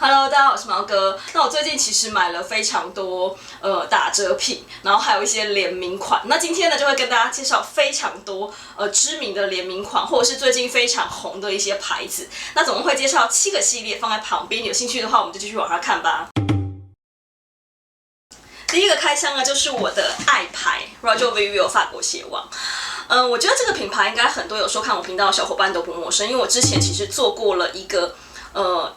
Hello， 大家好，我是毛哥。那我最近其实买了非常多打折品，然后还有一些联名款。那今天呢就会跟大家介绍非常多知名的联名款，或者是最近非常红的一些牌子。那总共会介绍7个系列放在旁边，有兴趣的话我们就继续往下看吧。第一个开箱呢就是我的爱牌 Roger Vivier 法国鞋王。我觉得这个品牌应该很多有收看我频道的小伙伴都不陌生，因为我之前其实做过了一个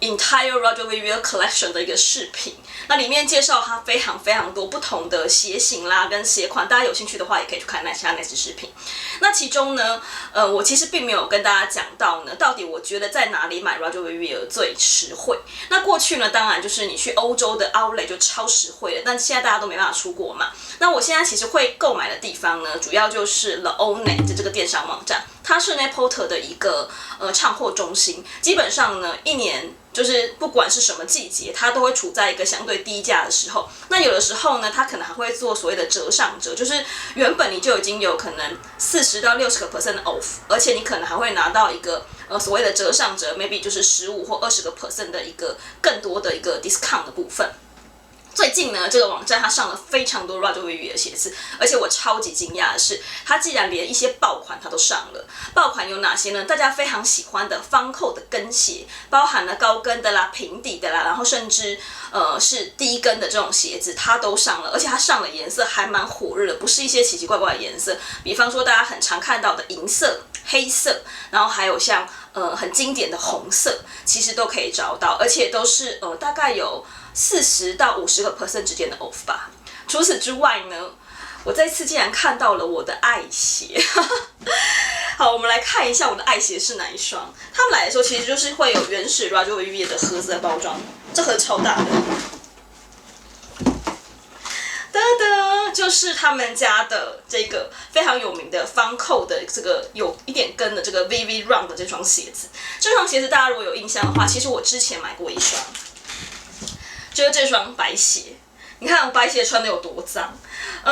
entire Roger Vivier collection 的一个视频，那里面介绍它非常多不同的鞋型啦跟鞋款，大家有兴趣的话也可以去看那支视频。那其中呢，我其实并没有跟大家讲到呢，到底我觉得在哪里买 Roger Vivier 最实惠。那过去呢，当然就是你去欧洲的 outlet 就超实惠的，但现在大家都没办法出国嘛。那我现在其实会购买的地方呢，主要就是 The Onet 的这个电商网站，它是 Net-a-Porter 的一个唱货中心，基本上呢一年就是不管是什么季节，它都会处在一个相对低价的时候。那有的时候呢，它可能还会做所谓的折上折，就是原本你就已经有可能40到60% off， 而且你可能还会拿到一个所谓的折上折 ，maybe 就是15或20% 的一个更多的一个 discount 的部分。最近呢，这个网站它上了非常多 Roger Vivier 的鞋子，而且我超级惊讶的是，它竟然连一些爆款它都上了。爆款有哪些呢？大家非常喜欢的方扣的跟鞋，包含了高跟的啦、平底的啦，然后甚至是低跟的这种鞋子，它都上了，而且它上的颜色还蛮火热的，不是一些奇奇怪怪的颜色，比方说大家很常看到的银色、黑色，然后还有像很经典的红色，其实都可以找到，而且都是大概有40到50% 之间的 off 吧。除此之外呢，我这次竟然看到了我的爱鞋。好，我们来看一下我的爱鞋是哪一双。他们来的时候其实就是会有原始 Roger Vivier 的盒子的包装，这盒超大的。噔噔，就是他们家的这个非常有名的方扣的这个有一点跟的这个 VV Run 的这双鞋子。这双鞋子大家如果有印象的话，其实我之前买过一双。就是这双白鞋，你看我白鞋穿的有多脏。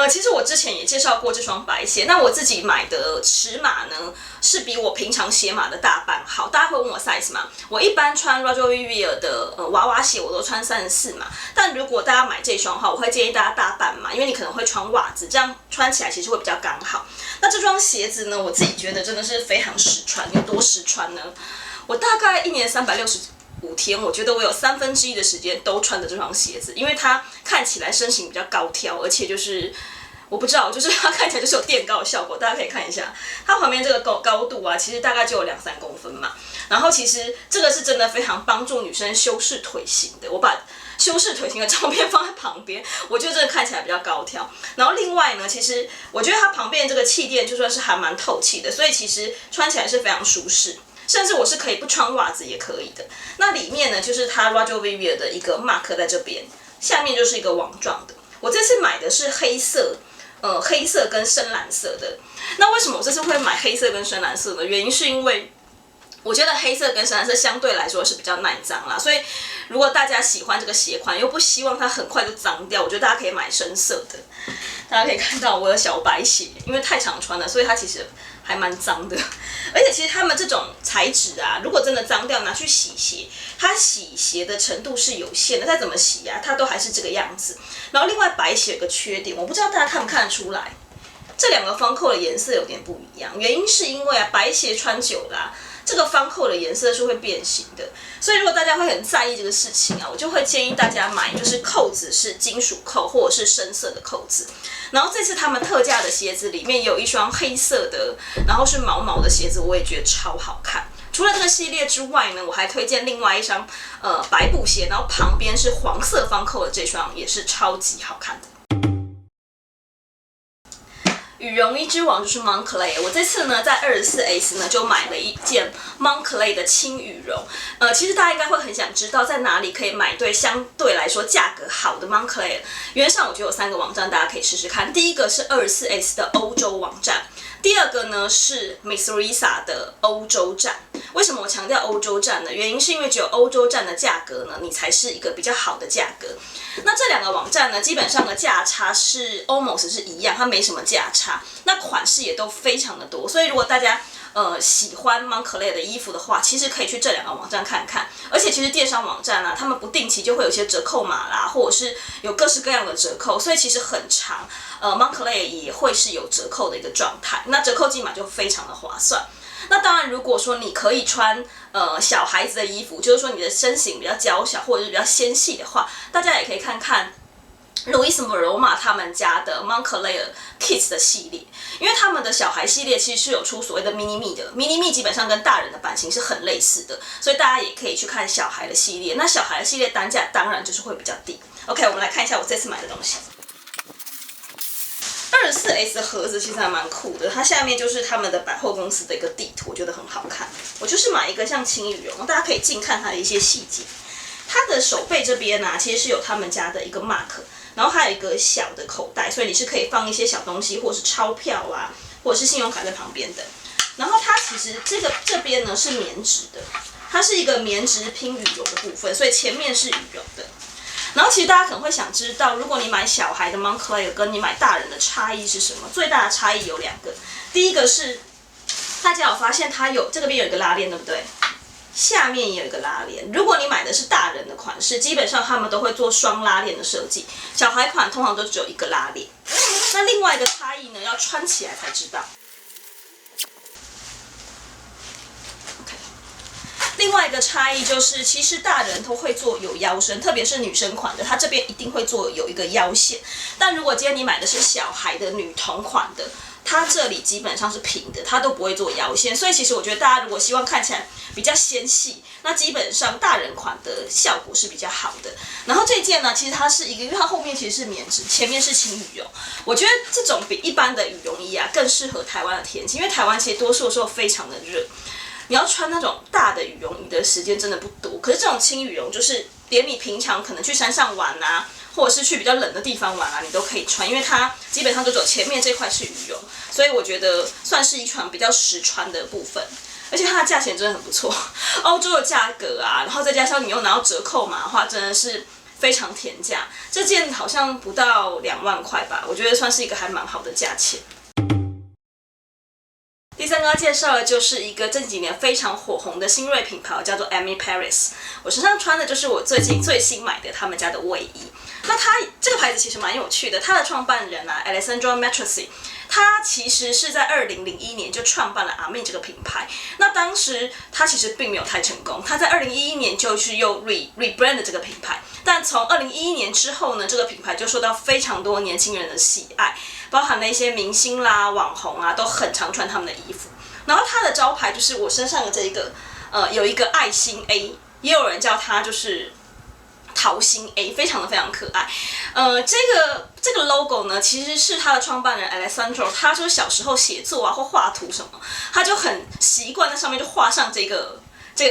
其实我之前也介绍过这双白鞋，那我自己买的尺码呢是比我平常鞋码的大半号。大家会问我 size 吗？我一般穿 Roger Vivier 的娃娃鞋我都穿34码，但如果大家买这双的话，我会建议大家大半码，因为你可能会穿袜子，这样穿起来其实会比较刚好。那这双鞋子呢，我自己觉得真的是非常实穿，有多实穿呢？我大概1年365天，我觉得我有1/3的时间都穿着这双鞋子，因为它看起来身形比较高挑，而且就是我不知道，就是它看起来就是有垫高的效果。大家可以看一下，它旁边这个高度啊，其实大概就有2-3公分嘛。然后其实这个是真的非常帮助女生修饰腿型的。我把修饰腿型的照片放在旁边，我觉得真的看起来比较高挑。然后另外呢，其实我觉得它旁边这个气垫就算是还蛮透气的，所以其实穿起来是非常舒适。甚至我是可以不穿袜子也可以的。那里面呢，就是它 Roger Vivier 的一个 mark 在这边，下面就是一个网状的。我这次买的是黑色跟深蓝色的。那为什么我这次会买黑色跟深蓝色呢？原因是因为我觉得黑色跟深蓝色相对来说是比较耐脏啦，所以如果大家喜欢这个鞋款，又不希望它很快就脏掉，我觉得大家可以买深色的。大家可以看到我的小白鞋，因为太常穿了，所以它其实还蛮脏的。而且其实他们这种材质啊，如果真的脏掉拿去洗鞋，它洗鞋的程度是有限的，再怎么洗啊，它都还是这个样子。然后另外白鞋有个缺点，我不知道大家看不看得出来，这两个方扣的颜色有点不一样。原因是因为白鞋穿久了这个方扣的颜色是会变形的，所以如果大家会很在意这个事情啊，我就会建议大家买就是扣子是金属扣或者是深色的扣子。然后这次他们特价的鞋子里面有一双黑色的，然后是毛毛的鞋子，我也觉得超好看。除了这个系列之外呢，我还推荐另外一双白布鞋，然后旁边是黄色方扣的这双也是超级好看的。羽绒衣之王就是 Moncler， 我这次呢在24S 呢就买了一件 Moncler 的轻羽绒。其实大家应该会很想知道在哪里可以买对相对来说价格好的 Moncler。原上我觉得有3个网站大家可以试试看。第一个是24S 的欧洲网站，第二个呢是 Miss Risa 的欧洲站。为什么我强调欧洲站呢？原因是因为只有欧洲站的价格呢，你才是一个比较好的价格。那这2个网站呢，基本上的价差是 almost 是一样，它没什么价差。那款式也都非常的多，所以如果大家喜欢 Moncler 的衣服的话，其实可以去这2个网站看看。而且其实电商网站啊，他们不定期就会有一些折扣码啦，或者是有各式各样的折扣，所以其实很长。Moncler 也会是有折扣的一个状态，那折扣金码就非常的划算。那当然，如果说你可以穿小孩子的衣服，就是说你的身形比较娇小或者是比较纤细的话，大家也可以看看路易斯·罗马他们家的 Moncler Kids 的系列，因为他们的小孩系列其实是有出所谓的 Mini Me 的 ，Mini Me 基本上跟大人的版型是很类似的，所以大家也可以去看小孩的系列。那小孩的系列单价当然就是会比较低。OK， 我们来看一下我这次买的东西。24S 的盒子其实还蛮酷的，它下面就是他们的百货公司的一个地图，我觉得很好看。我就是买一个像轻羽绒，大家可以近看它的一些细节。它的手背这边其实是有他们家的一个 mark， 然后还有一个小的口袋，所以你是可以放一些小东西，或者是钞票啊，或者是信用卡在旁边的。然后它其实这边呢是棉质的，它是一个棉质拼羽绒的部分，所以前面是羽绒的。然后其实大家可能会想知道，如果你买小孩的 Moncler 跟你买大人的差异是什么？最大的差异有2个，第一个是大家有发现它这边有一个拉链，对不对？下面也有一个拉链。如果你买的是大人的款式，基本上他们都会做双拉链的设计，小孩款通常都只有一个拉链。那另外一个差异呢，要穿起来才知道。另外一个差异就是，其实大人都会做有腰身，特别是女生款的，它这边一定会做有一个腰线。但如果今天你买的是小孩的女童款的，它这里基本上是平的，它都不会做腰线。所以其实我觉得大家如果希望看起来比较纤细，那基本上大人款的效果是比较好的。然后这件呢，其实它是一个，因为它后面其实是棉质，前面是轻羽绒。我觉得这种比一般的羽绒衣更适合台湾的天气，因为台湾其实多数的时候非常的热。你要穿那种大的羽绒衣的时间真的不多，可是这种轻羽绒就是连你平常可能去山上玩啊，或者是去比较冷的地方玩啊，你都可以穿，因为它基本上就只有前面这块是羽绒，所以我觉得算是一款比较实穿的部分。而且它的价钱真的很不错，欧洲的价格然后再加上你又拿到折扣码的话，真的是非常甜价。这件好像不到2万块吧，我觉得算是一个还蛮好的价钱。第3个要介绍的就是一个这几年非常火红的新锐品牌，叫做 Amy Paris。我身上穿的就是我最近最新买的他们家的卫衣。那它这个牌子其实蛮有趣的，它的创办人Alessandro Matrossi， 他其实是在2001年就创办了 Amy 这个品牌。那当时他其实并没有太成功，他在2011年就是又 rebrand 这个品牌。但从2011年之后呢，这个品牌就受到非常多年轻人的喜爱，包含了一些明星啦、网红都很常穿他们的衣服。然后它的招牌就是我身上的这一个，有一个爱心 A， 也有人叫它就是桃心 A， 非常可爱。这个 logo 呢，其实是他的创办人 Alessandro， 他就是小时候写作或画图什么，他就很习惯在上面就画上这个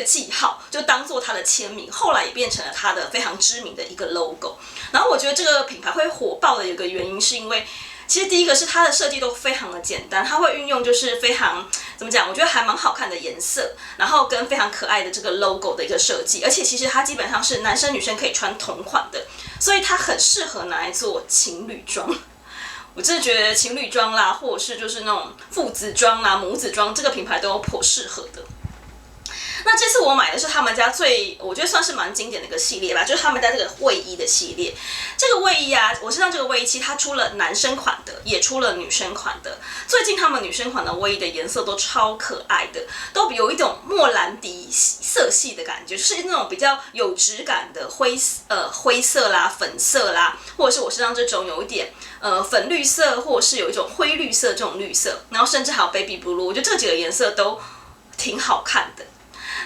记号，就当做他的签名，后来也变成了他的非常知名的一个 logo。然后我觉得这个品牌会火爆的有一个原因，是因为其实第一个是它的设计都非常的简单，它会运用就是非常怎么讲，我觉得还蛮好看的颜色，然后跟非常可爱的这个 logo 的一个设计，而且其实它基本上是男生女生可以穿同款的，所以它很适合拿来做情侣装。我真的觉得情侣装啦，或者是就是那种父子装啦、母子装，这个品牌都有颇适合的。那这次我买的是他们家我觉得算是蛮经典的一个系列吧，就是他们家这个卫衣的系列。这个卫衣我身上这个卫衣其实它出了男生款的，也出了女生款的。最近他们女生款的卫衣的颜色都超可爱的，都有一种莫兰迪色系的感觉，就是那种比较有质感的灰色啦、粉色啦，或者是我身上这种有一点粉绿色，或者是有一种灰绿色这种绿色，然后甚至还有 baby blue， 我觉得这几个颜色都挺好看的。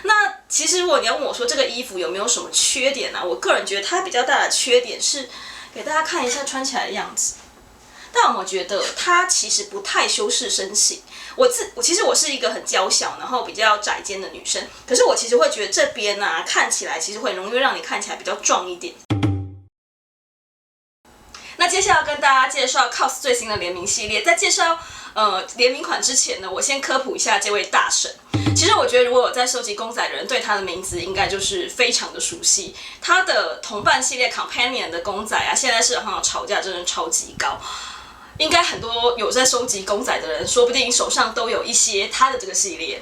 那其实如果你要问我说这个衣服有没有什么缺点我个人觉得它比较大的缺点是，给大家看一下穿起来的样子。但有没有觉得它其实不太修饰身形？其实我是一个很娇小，然后比较窄肩的女生，可是我其实会觉得这边看起来其实会容易让你看起来比较壮一点。那接下来要跟大家介绍 COS 最新的联名系列。在介绍联名款之前呢，我先科普一下这位大神。其实我觉得如果有在收集公仔的人，对他的名字应该就是非常的熟悉。他的同伴系列 Companion 的公仔现在市场上的炒价真的超级高。应该很多有在收集公仔的人，说不定手上都有一些它的这个系列。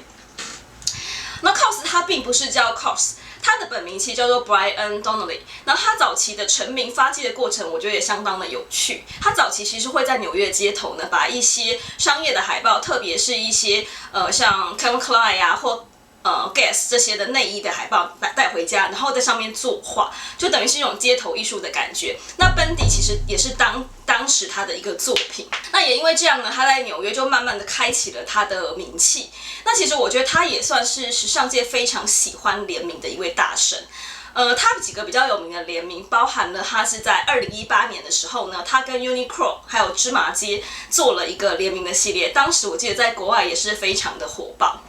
那 COS 它并不是叫 COS， 它的本名其实叫做 Brian Donnelly。然后他早期的成名发迹的过程，我觉得也相当的有趣。他早期其实会在纽约街头呢，把一些商业的海报，特别是一些像 Calvin Klein 啊或Guess 这些的内衣的海报带回家，然后在上面作画，就等于是一种街头艺术的感觉。那 Bundy 其实也是当时他的一个作品。那也因为这样呢，他在纽约就慢慢的开启了他的名气。那其实我觉得他也算是时尚界非常喜欢联名的一位大神。他几个比较有名的联名，包含了他是在2018年的时候呢，他跟 Uniqlo 还有芝麻街做了一个联名的系列，当时我记得在国外也是非常的火爆。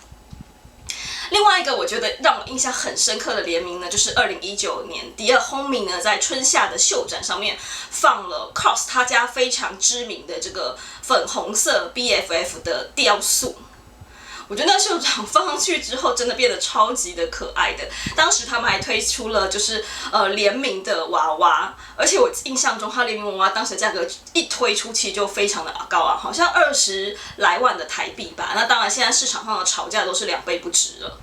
另外一个我觉得让我印象很深刻的联名呢，就是2019年迪尔轰鸣呢在春夏的秀展上面放了 COS 他家非常知名的这个粉红色 BFF 的雕塑。我觉得那秀场放上去之后，真的变得超级的可爱的。当时他们还推出了就是联名的娃娃，而且我印象中它联名娃娃当时价格一推出其实就非常的高昂，好像20来万的台币吧。那当然现在市场上的炒价都是2倍不止了。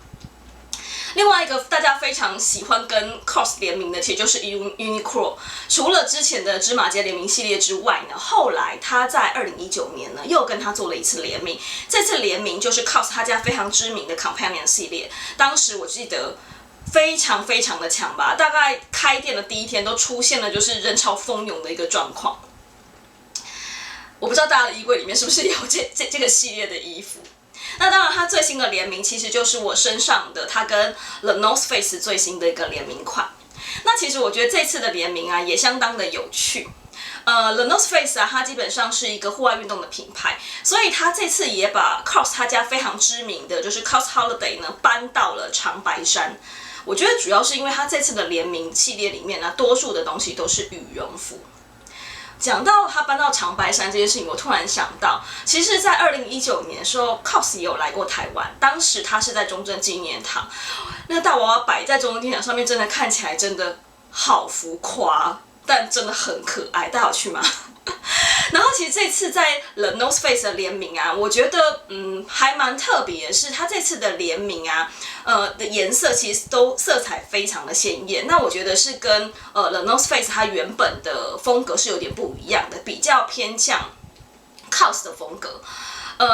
另外一个大家非常喜欢跟 COS 联名的，其实就是 Uniqlo。除了之前的芝麻街联名系列之外呢，后来他在2019年呢又跟他做了一次联名。这次联名就是 COS 他家非常知名的 Companion 系列。当时我记得非常非常的强吧，大概开店的第一天都出现了就是人潮蜂拥的一个状况。我不知道大家的衣柜里面是不是有这个系列的衣服。那当然，它最新的联名其实就是我身上的它跟 The North Face 最新的一个联名款。那其实我觉得这次的联名啊也相当的有趣。The North Face 啊，它基本上是一个户外运动的品牌，所以它这次也把 COS 他家非常知名的就是 COS Holiday 呢搬到了长白山。我觉得主要是因为它这次的联名系列里面呢，多数的东西都是羽绒服。讲到他搬到长白山这件事情，我突然想到，其实，在2019年的时候 ，COS 也有来过台湾。当时他是在中正纪念堂，那个大娃娃摆在中正纪念堂上面，真的看起来真的好浮夸，但真的很可爱。大家有去吗？然后其实这次在 The North Face 的联名啊，我觉得还蛮特别的是，它这次的联名啊，的颜色其实都色彩非常的鲜艳。那我觉得是跟The North Face 它原本的风格是有点不一样的，比较偏向 COS 的风格。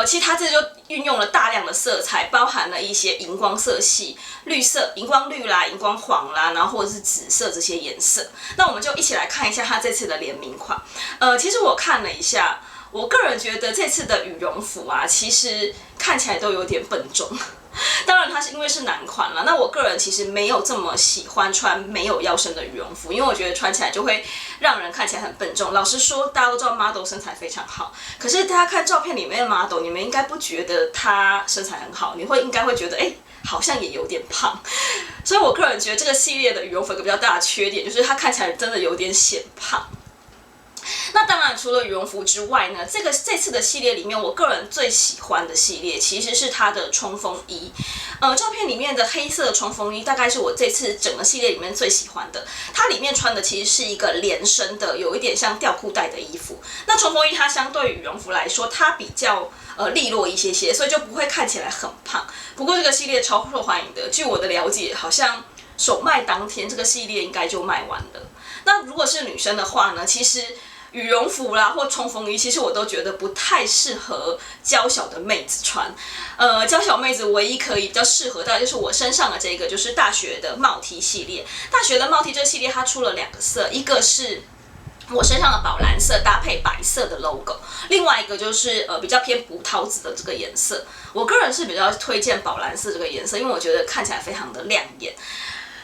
其实它这就运用了大量的色彩，包含了一些荧光色系，绿色、荧光绿啦、荧光黄啦，然后或者是紫色这些颜色。那我们就一起来看一下它这次的联名款。其实我看了一下，我个人觉得这次的羽绒服啊，其实看起来都有点笨重。当然，它是因为是男款了。那我个人其实没有这么喜欢穿没有腰身的羽绒服，因为我觉得穿起来就会让人看起来很笨重。老实说，大家都知道 model 身材非常好，可是大家看照片里面的 model， 你们应该不觉得她身材很好，应该会觉得好像也有点胖。所以我个人觉得这个系列的羽绒服有个比较大的缺点，就是它看起来真的有点显胖。那当然，除了羽绒服之外呢，这次的系列里面，我个人最喜欢的系列其实是它的冲锋衣。照片里面的黑色的冲锋衣，大概是我这次整个系列里面最喜欢的。它里面穿的其实是一个连身的，有一点像吊裤带的衣服。那冲锋衣它相对羽绒服来说，它比较利落一些些，所以就不会看起来很胖。不过这个系列超受欢迎的，据我的了解，好像首卖当天这个系列应该就卖完了。那如果是女生的话呢，其实羽绒服啦或冲锋衣，其实我都觉得不太适合娇小的妹子穿。娇小妹子唯一可以比较适合，大概就是我身上的这个，就是大学的帽 T 系列。大学的帽 T 这个系列它出了2个色，一个是我身上的宝蓝色搭配白色的 logo， 另外一个就是比较偏葡萄紫的这个颜色。我个人是比较推荐宝蓝色这个颜色，因为我觉得看起来非常的亮眼。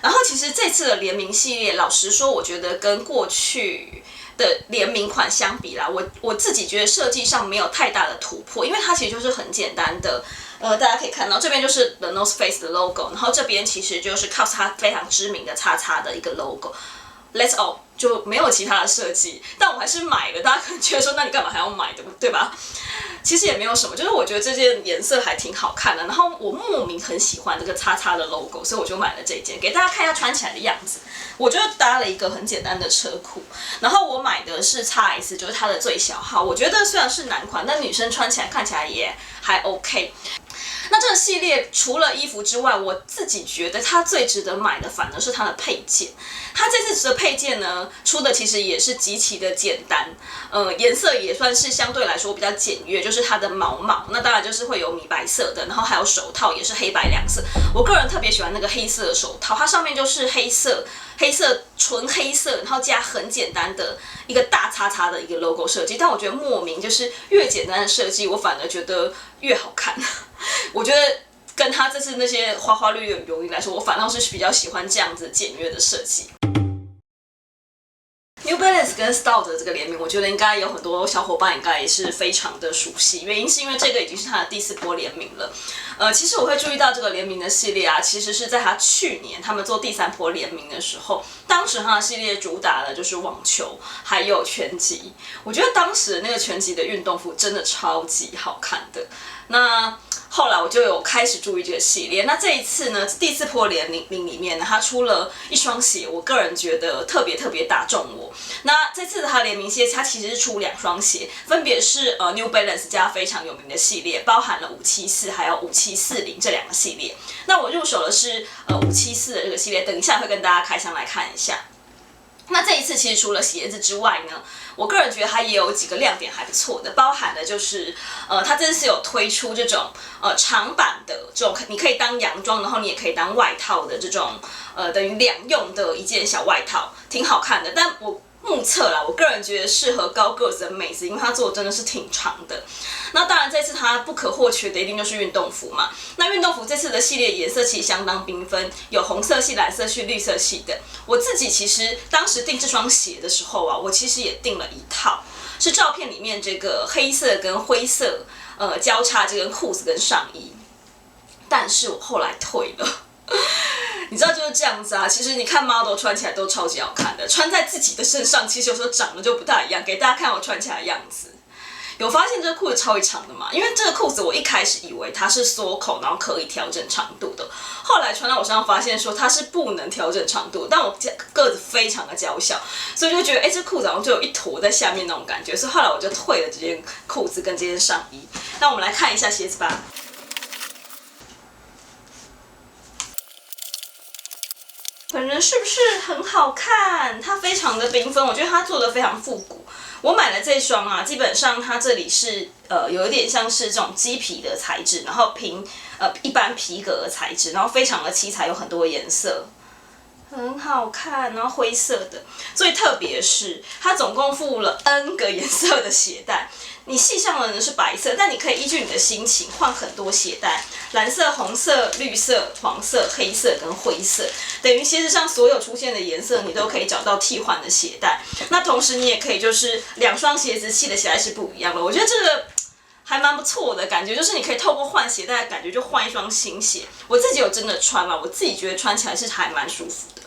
然后其实这次的联名系列，老实说，我觉得跟过去的联名款相比啦，我自己觉得设计上没有太大的突破，因为它其实就是很简单的。大家可以看到这边就是 The North Face 的 logo， 然后这边其实就是 COS 它非常知名的XX的一个 logo。Let's all 就没有其他的设计，但我还是买了。大家可能觉得说，那你干嘛还要买的，对吧？其实也没有什么，就是我觉得这件颜色还挺好看的，然后我莫名很喜欢这个叉叉的 logo， 所以我就买了这件，给大家看一下穿起来的样子。我就搭了一个很简单的车裤，然后我买的是 XS， 就是它的最小号。我觉得虽然是男款，但女生穿起来看起来也还 OK。那这个系列除了衣服之外，我自己觉得它最值得买的反而是它的配件。它这次的配件呢，出的其实也是极其的简单，颜色也算是相对来说比较简约，就是它的毛毛，那当然就是会有米白色的，然后还有手套也是黑白两色。我个人特别喜欢那个黑色的手套，它上面就是黑色纯黑色，然后加很简单的一个大叉叉的一个 logo 设计。但我觉得莫名就是越简单的设计，我反而觉得越好看。我觉得跟它这次那些花花绿绿的泳衣来说，我反倒是比较喜欢这样子简约的设计。New Balance 跟 Stout 的这个联名，我觉得应该有很多小伙伴应该也是非常的熟悉，原因是因为这个已经是它的第4波联名了。其实我会注意到这个联名的系列啊，其实是在它去年他们做第3波联名的时候，当时它的系列主打的就是网球还有拳击。我觉得当时的那个拳击的运动服真的超级好看的。那后来我就有开始注意这个系列。那这一次呢，第4波联名里面呢，它出了一双鞋，我个人觉得特别打中我。那这次的它联名系列，它其实是出2双鞋，分别是New Balance 家非常有名的系列，包含了574还有5740这2个系列。那我入手的是574的这个系列，等一下会跟大家开箱来看一下。那这一次其实除了鞋子之外呢，我个人觉得它也有几个亮点还不错的，包含的就是它这次有推出这种长版的这种，你可以当洋装，然后你也可以当外套的这种等于2用的一件小外套，挺好看的。但我目测啦，我个人觉得适合高个子的妹子，因为它做的真的是挺长的。那当然，这次它不可或缺的一定就是运动服嘛。那运动服这次的系列颜色其实相当缤纷，有红色系、蓝色系、绿色系的。我自己其实当时订这双鞋的时候啊，我其实也订了一套，是照片里面这个黑色跟灰色交叉这根裤子跟上衣，但是我后来退了。你知道就是这样子啊，其实你看 model 穿起来都超级好看的，穿在自己的身上其实有时候长得就不太一样。给大家看我穿起来的样子，有发现这个裤子超级长的嘛？因为这个裤子我一开始以为它是缩口，然后可以调整长度的，后来穿到我身上发现说它是不能调整长度，但我个子非常的娇小，所以就觉得这裤子好像就有一坨在下面那种感觉，所以后来我就退了这件裤子跟这件上衣。那我们来看一下鞋子吧。本人是不是很好看？它非常的缤纷，我觉得它做的非常复古。我买了这双啊，基本上它这里是有一点像是这种鸡皮的材质，然后一般皮革的材质，然后非常的七彩，有很多颜色。很好看，然后灰色的。最特别是它总共附了 N 个颜色的鞋带，你系上的呢是白色，但你可以依据你的心情换很多鞋带，蓝色、红色、绿色、黄色、黑色跟灰色，等于鞋子上所有出现的颜色你都可以找到替换的鞋带。那同时你也可以就是2双鞋子系的鞋带是不一样的，我觉得这个还蛮不错的感觉，就是你可以透过换鞋带的感觉就换一双新鞋。我自己有真的穿了，我自己觉得穿起来是还蛮舒服的。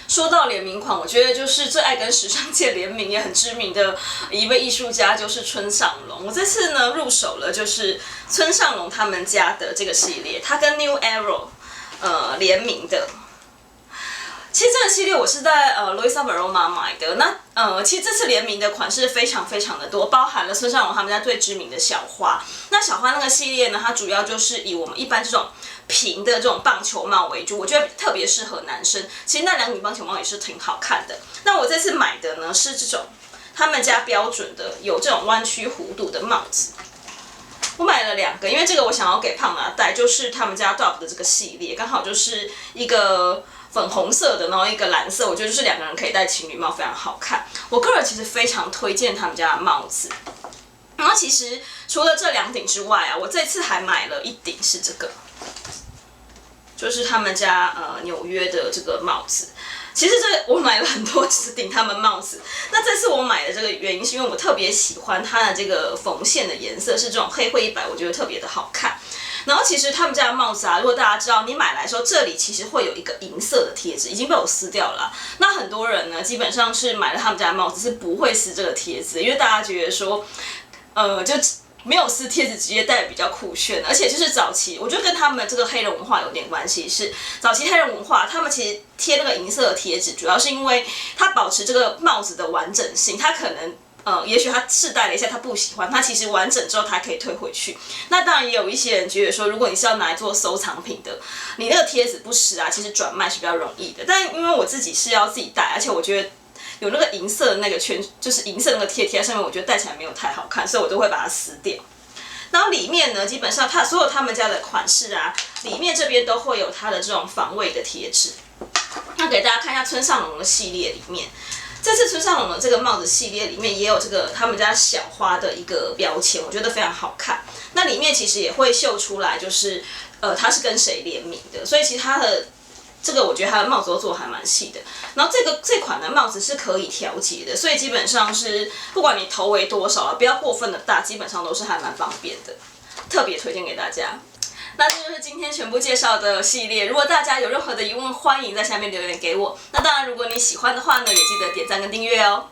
说到联名款，我觉得就是最爱跟时尚界联名也很知名的一位艺术家就是村上隆。我这次呢入手了就是村上隆他们家的这个系列，他跟 New Era 联名的。其实这个系列我是在Louisa Veroma 买的。那其实这次联名的款式非常的多，包含了村上隆他们家最知名的小花。那小花那个系列呢，它主要就是以我们一般这种平的这种棒球帽为主，我觉得特别适合男生。其实那2顶棒球帽也是挺好看的。那我这次买的呢是这种他们家标准的有这种弯曲弧度的帽子。我买了2个，因为这个我想要给胖拿戴，就是他们家 Dove 的这个系列，刚好就是一个粉红色的，然后一个蓝色，我觉得就是2个人可以戴情侣帽，非常好看。我个人其实非常推荐他们家的帽子。然后其实除了这2顶之外啊，我这次还买了1顶是这个，就是他们家纽约的这个帽子。其实我买了很多顶他们帽子。那这次我买的这个原因是因为我特别喜欢它的这个缝线的颜色是这种黑灰白，我觉得特别的好看。然后其实他们家的帽子啊，如果大家知道，你买来的时候这里其实会有一个银色的贴纸，已经被我撕掉了啦。那很多人呢，基本上是买了他们家的帽子是不会撕这个贴纸，因为大家觉得说，就没有撕贴纸直接戴比较酷炫，而且就是早期，我觉得跟他们这个黑人文化有点关系，是早期黑人文化，他们其实贴那个银色的贴纸，主要是因为它保持这个帽子的完整性，它可能。也许他试戴了一下，他不喜欢，他其实完整之后他可以退回去。那当然也有一些人觉得说，如果你是要拿来做收藏品的，你那个贴纸不实啊，其实转卖是比较容易的。但因为我自己是要自己戴，而且我觉得有那个银色的那个圈，就是银色的那个贴在上面，我觉得戴起来没有太好看，所以我都会把它撕掉。然后里面呢，基本上所有他们家的款式啊，里面这边都会有它的这种防伪的贴纸。那给大家看一下村上隆的系列里面。这次村上隆的这个帽子系列里面也有这个他们家小花的一个标签，我觉得非常好看。那里面其实也会秀出来，就是它是跟谁联名的，所以其实它的这个我觉得它的帽子都做得还蛮细的。然后这款的帽子是可以调节的，所以基本上是不管你头围多少，不要过分的大，基本上都是还蛮方便的，特别推荐给大家。那这就是今天全部介绍的系列。如果大家有任何的疑问，欢迎在下面留言给我。那当然，如果你喜欢的话呢，也记得点赞跟订阅哦。